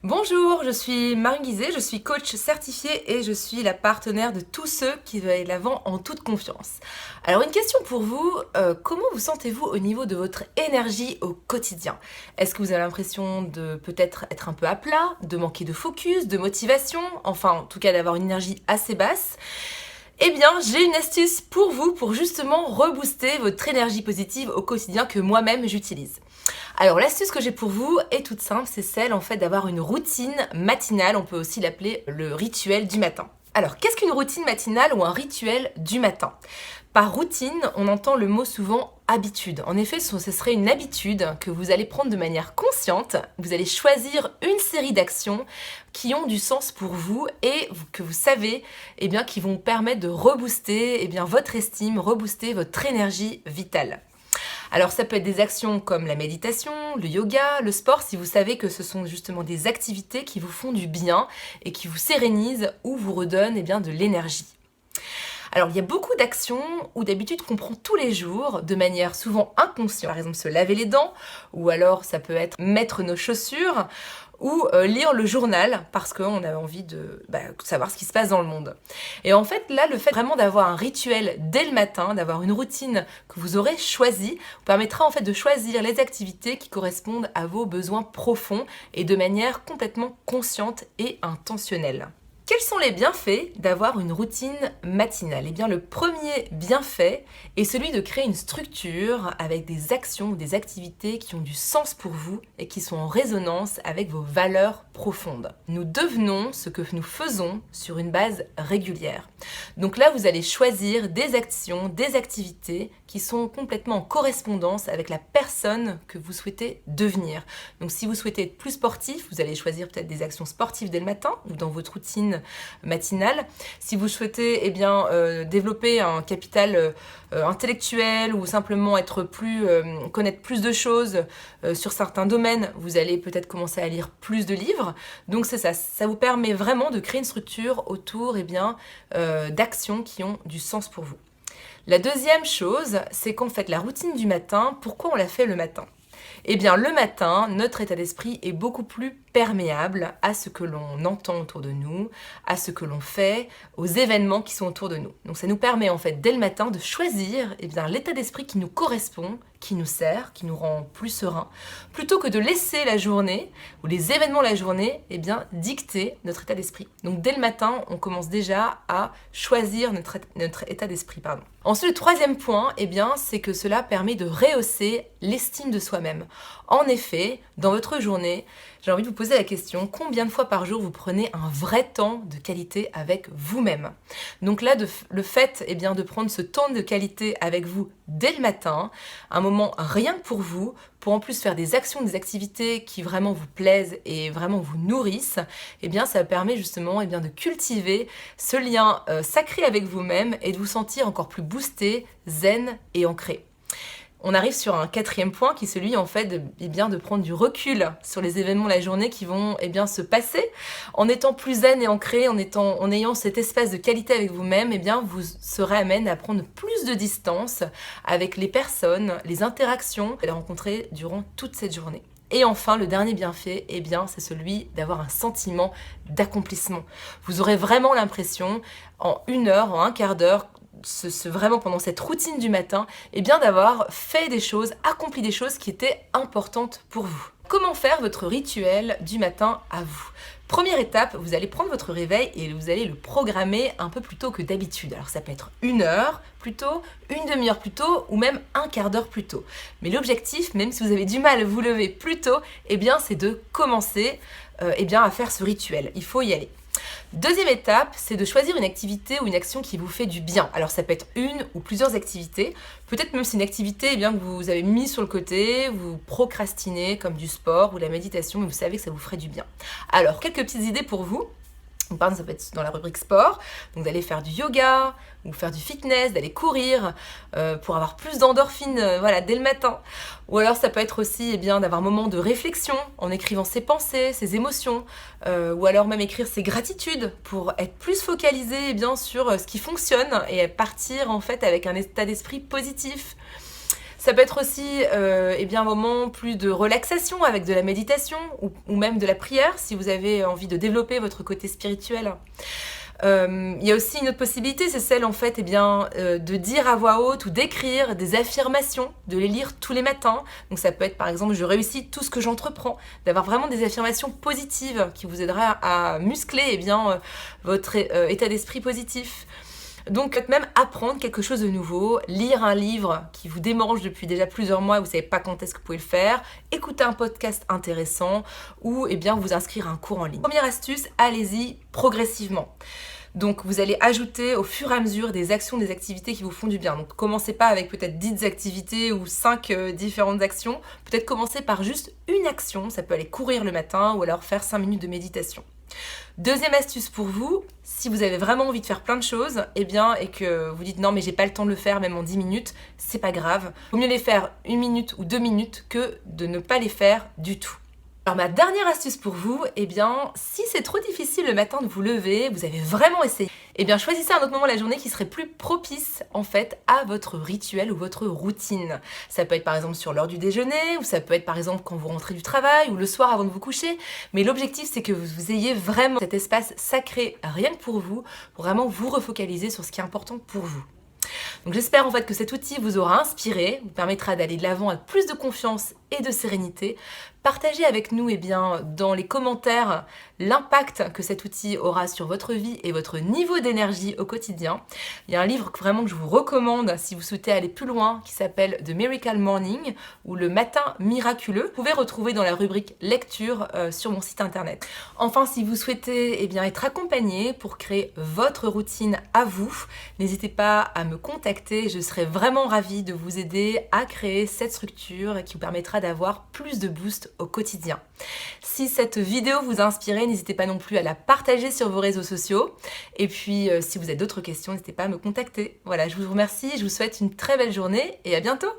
Bonjour, je suis Marie Guizet, je suis coach certifiée et je suis la partenaire de tous ceux qui veulent aller de l'avant en toute confiance. Alors une question pour vous, comment vous sentez-vous au niveau de votre énergie au quotidien? Est-ce que vous avez l'impression de peut-être être un peu à plat, de manquer de focus, de motivation, enfin en tout cas d'avoir une énergie assez basse? Eh bien, j'ai une astuce pour vous pour justement rebooster votre énergie positive au quotidien que moi-même j'utilise. Alors l'astuce que j'ai pour vous est toute simple, c'est celle en fait d'avoir une routine matinale, on peut aussi l'appeler le rituel du matin. Alors qu'est-ce qu'une routine matinale ou un rituel du matin? Par routine, on entend le mot souvent habitude. En effet, ce serait une habitude que vous allez prendre de manière consciente. Vous allez choisir une série d'actions qui ont du sens pour vous et que vous savez qui vont permettre de rebooster votre estime, rebooster votre énergie vitale. Alors ça peut être des actions comme la méditation, le yoga, le sport, si vous savez que ce sont justement des activités qui vous font du bien et qui vous sérénisent ou vous redonnent de l'énergie. Alors il y a beaucoup d'actions ou d'habitudes qu'on prend tous les jours de manière souvent inconsciente. Par exemple se laver les dents, ou alors ça peut être mettre nos chaussures, ou lire le journal parce qu'on a envie de savoir ce qui se passe dans le monde. Et en fait, là, le fait vraiment d'avoir un rituel dès le matin, d'avoir une routine que vous aurez choisie, vous permettra en fait de choisir les activités qui correspondent à vos besoins profonds et de manière complètement consciente et intentionnelle. Quels sont les bienfaits d'avoir une routine matinale? Eh bien, le premier bienfait est celui de créer une structure avec des actions ou des activités qui ont du sens pour vous et qui sont en résonance avec vos valeurs profondes. Nous devenons ce que nous faisons sur une base régulière. Donc là, vous allez choisir des actions, des activités qui sont complètement en correspondance avec la personne que vous souhaitez devenir. Donc si vous souhaitez être plus sportif, vous allez choisir peut-être des actions sportives dès le matin ou dans votre routine matinale. Si vous souhaitez développer un capital intellectuel ou simplement connaître plus de choses sur certains domaines, vous allez peut-être commencer à lire plus de livres. Donc c'est ça, ça vous permet vraiment de créer une structure autour d'actions qui ont du sens pour vous. La deuxième chose, c'est qu'en fait la routine du matin, pourquoi on la fait le matin? Eh bien, le matin, notre état d'esprit est beaucoup plus perméable à ce que l'on entend autour de nous, à ce que l'on fait, aux événements qui sont autour de nous. Donc ça nous permet en fait dès le matin de choisir l'état d'esprit qui nous correspond, qui nous sert, qui nous rend plus serein, plutôt que de laisser la journée ou les événements de la journée dicter notre état d'esprit. Donc dès le matin, on commence déjà à choisir notre état d'esprit. Ensuite, le troisième point, c'est que cela permet de rehausser l'estime de soi-même. En effet, dans votre journée, j'ai envie de vous poser la question, combien de fois par jour vous prenez un vrai temps de qualité avec vous-même? Donc là, le fait de prendre ce temps de qualité avec vous dès le matin, un moment rien que pour vous, pour en plus faire des actions, des activités qui vraiment vous plaisent et vraiment vous nourrissent, ça permet justement de cultiver ce lien sacré avec vous-même et de vous sentir encore plus boosté, zen et ancré. On arrive sur un quatrième point qui est celui de prendre du recul sur les événements de la journée qui vont se passer. En étant plus zen et ancré, en ayant cet espace de qualité avec vous-même, vous serez amené à prendre plus de distance avec les personnes, les interactions que vous allez rencontrer durant toute cette journée. Et enfin, le dernier bienfait, c'est celui d'avoir un sentiment d'accomplissement. Vous aurez vraiment l'impression, en une heure, en un quart d'heure, vraiment pendant cette routine du matin, d'avoir fait des choses, accompli des choses qui étaient importantes pour vous. Comment faire votre rituel du matin à vous? Première étape, vous allez prendre votre réveil et vous allez le programmer un peu plus tôt que d'habitude. Alors ça peut être 1 heure plus tôt, une demi-heure plus tôt ou même un quart d'heure plus tôt. Mais l'objectif, même si vous avez du mal à vous lever plus tôt, c'est de commencer à faire ce rituel. Il faut y aller. Deuxième étape, c'est de choisir une activité ou une action qui vous fait du bien. Alors ça peut être une ou plusieurs activités. Peut-être même c'est une activité que vous avez mis sur le côté, vous procrastinez comme du sport ou la méditation, mais vous savez que ça vous ferait du bien. Alors, quelques petites idées pour vous. Par exemple, ça peut être dans la rubrique sport, donc d'aller faire du yoga ou faire du fitness, d'aller courir pour avoir plus d'endorphines dès le matin. Ou alors ça peut être aussi d'avoir un moment de réflexion en écrivant ses pensées, ses émotions, ou alors même écrire ses gratitudes pour être plus focalisé sur ce qui fonctionne et partir avec un état d'esprit positif. Ça peut être aussi un moment plus de relaxation avec de la méditation ou même de la prière si vous avez envie de développer votre côté spirituel. Il y a aussi une autre possibilité, c'est celle en fait de dire à voix haute ou d'écrire des affirmations, de les lire tous les matins. Donc ça peut être par exemple je réussis tout ce que j'entreprends, d'avoir vraiment des affirmations positives qui vous aidera à muscler votre état d'esprit positif. Donc peut-être même apprendre quelque chose de nouveau, lire un livre qui vous démange depuis déjà plusieurs mois et vous ne savez pas quand est-ce que vous pouvez le faire, écouter un podcast intéressant ou vous inscrire à un cours en ligne. Première astuce, allez-y progressivement. Donc vous allez ajouter au fur et à mesure des actions, des activités qui vous font du bien. Donc commencez pas avec peut-être 10 activités ou 5 différentes actions. Peut-être commencer par juste une action. Ça peut aller courir le matin ou alors faire 5 minutes de méditation. Deuxième astuce pour vous, si vous avez vraiment envie de faire plein de choses, et que vous dites non mais j'ai pas le temps de le faire même en 10 minutes, c'est pas grave. Vaut mieux les faire 1 minute ou 2 minutes que de ne pas les faire du tout. Alors ma dernière astuce pour vous, si c'est trop difficile le matin de vous lever, vous avez vraiment essayé, choisissez un autre moment de la journée qui serait plus propice en fait à votre rituel ou votre routine. Ça peut être par exemple sur l'heure du déjeuner, ou ça peut être par exemple quand vous rentrez du travail, ou le soir avant de vous coucher, mais l'objectif c'est que vous ayez vraiment cet espace sacré rien que pour vraiment vous refocaliser sur ce qui est important pour vous. Donc j'espère en fait que cet outil vous aura inspiré, vous permettra d'aller de l'avant avec plus de confiance et de sérénité. Partagez avec nous dans les commentaires l'impact que cet outil aura sur votre vie et votre niveau d'énergie au quotidien. Il y a un livre vraiment que je vous recommande si vous souhaitêtre aller plus loin qui s'appelle The Miracle Morning ou Le matin miraculeux. Vous pouvez retrouver dans la rubrique lecture sur mon site internet. Enfin, si vous souhaitez être accompagné pour créer votre routine à vous, n'hésitez pas à me contacter. Je serai vraiment ravie de vous aider à créer cette structure qui vous permettra d'avoir plus de boost au quotidien. Si cette vidéo vous a inspiré, n'hésitez pas non plus à la partager sur vos réseaux sociaux. Et puis, si vous avez d'autres questions, n'hésitez pas à me contacter. Voilà, je vous remercie, je vous souhaite une très belle journée et à bientôt!